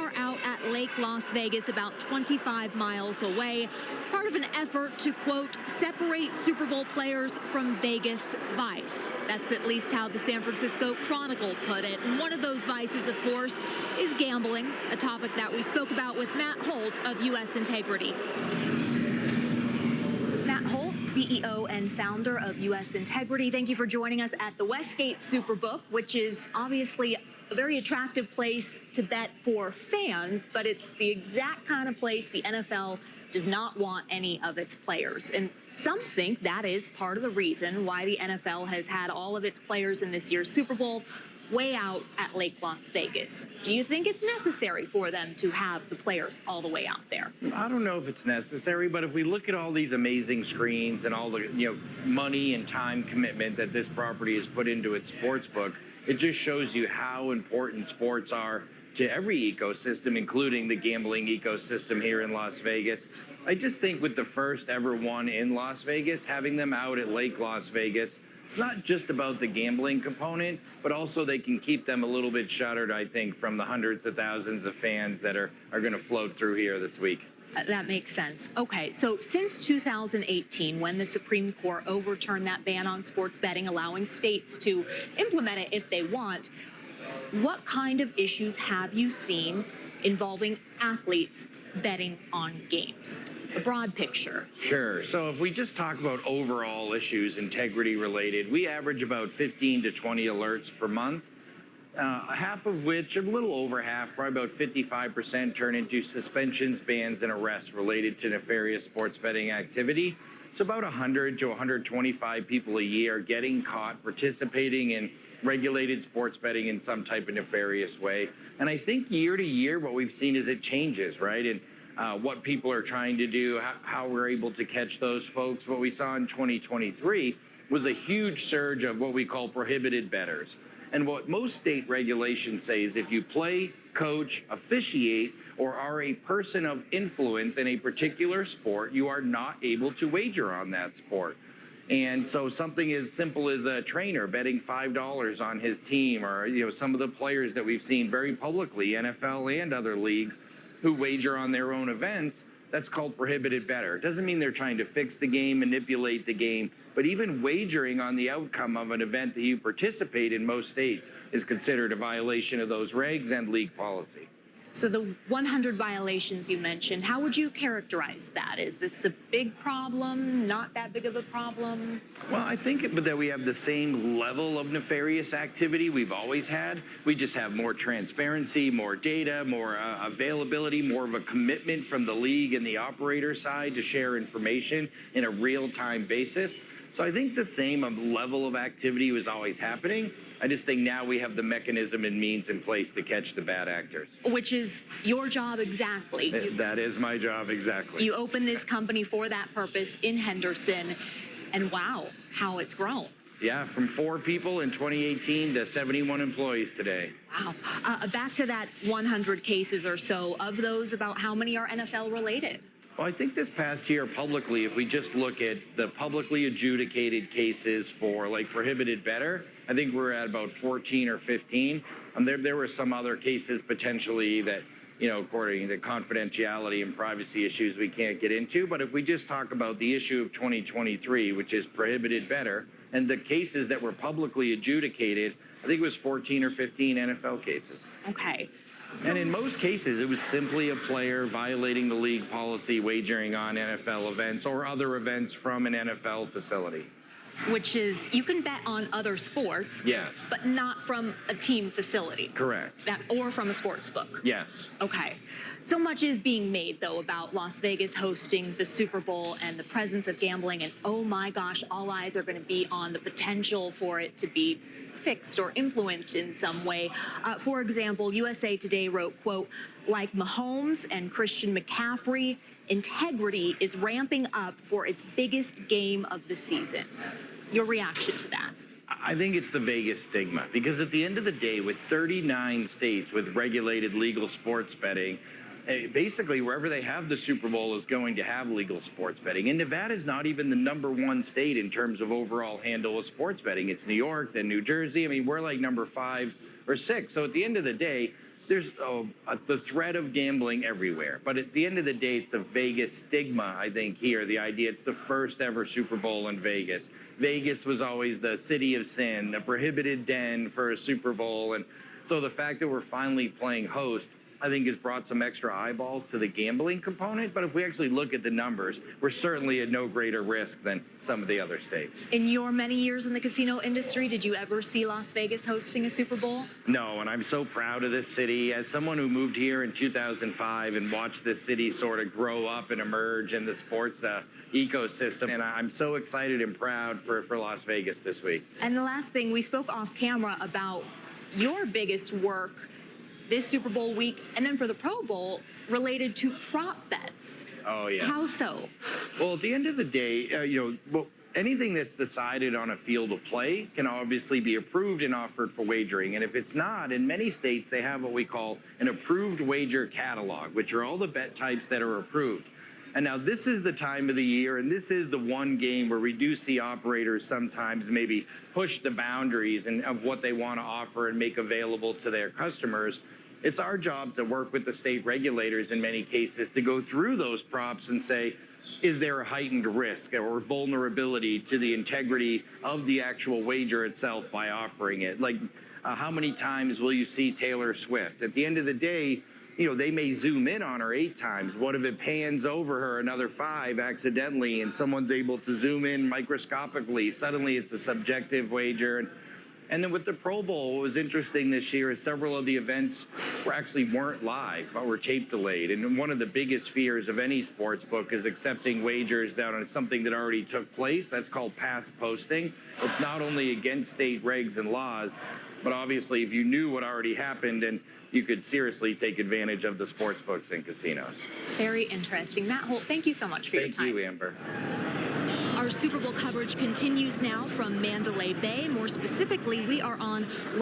are out at Lake Las Vegas, about 25 miles away, part of an effort to, quote, separate Super Bowl players from Vegas vice. That's at least how the San Francisco Chronicle put it. And one of those vices, of course, is gambling, a topic that we spoke about with Matt Holt of U.S. Integrity. Matt Holt, CEO and founder of U.S. Integrity, thank you for joining us at the Westgate Superbook, which is obviously a very attractive place to bet for fans, but it's the exact kind of place the NFL does not want any of its players. And some think that is part of the reason why the NFL has had all of its players in this year's Super Bowl way out at Lake Las Vegas. Do you think it's necessary for them to have the players all the way out there? I don't know if it's necessary, but if we look at all these amazing screens and all the money and time commitment that this property has put into its sports book, it just shows you how important sports are to every ecosystem, including the gambling ecosystem here in Las Vegas. I just think with the first ever one in Las Vegas, having them out at Lake Las Vegas, it's not just about the gambling component, but also they can keep them a little bit shuttered, I think, from the hundreds of thousands of fans that are going to float through here this week. That makes sense. Okay, so since 2018, when the Supreme Court overturned that ban on sports betting, allowing states to implement it if they want, what kind of issues have you seen involving athletes betting on games? A broad picture. Sure. So if we just talk about overall issues, integrity related, we average about 15 to 20 alerts per month. Half of which, a little over half, probably about 55%, turn into suspensions, bans, and arrests related to nefarious sports betting activity. So about 100 to 125 people a year getting caught participating in regulated sports betting in some type of nefarious way. And I think year to year, what we've seen is it changes, right? And what people are trying to do, how we're able to catch those folks. What we saw in 2023 was a huge surge of what we call prohibited bettors. And what most state regulations say is if you play, coach, officiate, or are a person of influence in a particular sport, you are not able to wager on that sport. And so something as simple as a trainer betting $5 on his team, or some of the players that we've seen very publicly, NFL and other leagues, who wager on their own events, that's called prohibited bettor. It doesn't mean they're trying to fix the game, manipulate the game, but even wagering on the outcome of an event that you participate in most states is considered a violation of those regs and league policy. So the 100 violations you mentioned, how would you characterize that? Is this a big problem, not that big of a problem? Well, I think that we have the same level of nefarious activity we've always had. We just have more transparency, more data, more availability, more of a commitment from the league and the operator side to share information in a real-time basis. So I think the same level of activity was always happening. I just think now we have the mechanism and means in place to catch the bad actors. Which is your job exactly. That is my job exactly. You opened this company for that purpose in Henderson, and wow, how it's grown. Yeah, from 4 people in 2018 to 71 employees today. Wow. Back to that 100 cases or so, of those, about how many are NFL related? Well, I think this past year publicly, if we just look at the publicly adjudicated cases for like prohibited bettor, I think we're at about 14 or 15. There were some other cases potentially that, according to confidentiality and privacy issues we can't get into. But if we just talk about the issue of 2023, which is prohibited bettor, and the cases that were publicly adjudicated, I think it was 14 or 15 NFL cases. Okay. And in most cases, it was simply a player violating the league policy, wagering on NFL events or other events from an NFL facility. Which is, you can bet on other sports. Yes. But not from a team facility. Correct. Or from a sports book. Yes. Okay. So much is being made, though, about Las Vegas hosting the Super Bowl and the presence of gambling. And oh my gosh, all eyes are going to be on the potential for it to be fixed or influenced in some way. For example, USA Today wrote, quote, like Mahomes and Christian McCaffrey, integrity is ramping up for its biggest game of the season. Your reaction to that? I think it's the Vegas stigma, because at the end of the day, with 39 states with regulated legal sports betting, basically wherever they have the Super Bowl is going to have legal sports betting. And Nevada is not even the #1 state in terms of overall handle of sports betting. It's New York, then New Jersey. I mean, we're like number 5 or 6. So at the end of the day, there's the threat of gambling everywhere. But at the end of the day, it's the Vegas stigma, I think, here. The idea it's the first ever Super Bowl in Vegas. Vegas was always the city of sin, the prohibited den for a Super Bowl. And so the fact that we're finally playing host, I think, has brought some extra eyeballs to the gambling component. But if we actually look at the numbers, we're certainly at no greater risk than some of the other states. In your many years in the casino industry, did you ever see Las Vegas hosting a Super Bowl? No, and I'm so proud of this city. As someone who moved here in 2005 and watched this city sort of grow up and emerge in the sports ecosystem, and I'm so excited and proud for Las Vegas this week. And the last thing, we spoke off camera about your biggest work this Super Bowl week, and then for the Pro Bowl, related to prop bets. Oh, yeah. How so? Well, at the end of the day, anything that's decided on a field of play can obviously be approved and offered for wagering. And if it's not, in many states, they have what we call an approved wager catalog, which are all the bet types that are approved. And now this is the time of the year, and this is the one game where we do see operators sometimes maybe push the boundaries of what they want to offer and make available to their customers. It's our job to work with the state regulators in many cases to go through those props and say, is there a heightened risk or vulnerability to the integrity of the actual wager itself by offering it? Like, how many times will you see Taylor Swift? At the end of the day, they may zoom in on her 8 times. What if it pans over her another 5 accidentally and someone's able to zoom in microscopically? Suddenly it's a subjective wager. And then with the Pro Bowl, what was interesting this year is several of the events weren't live, but were tape delayed. And one of the biggest fears of any sports book is accepting wagers down on something that already took place. That's called past posting. It's not only against state regs and laws, but obviously if you knew what already happened, and you could seriously take advantage of the sports books and casinos. Very interesting. Matt Holt, thank you so much for your time. Thank you, Amber. Our Super Bowl coverage continues now from Mandalay Bay. More specifically, we are on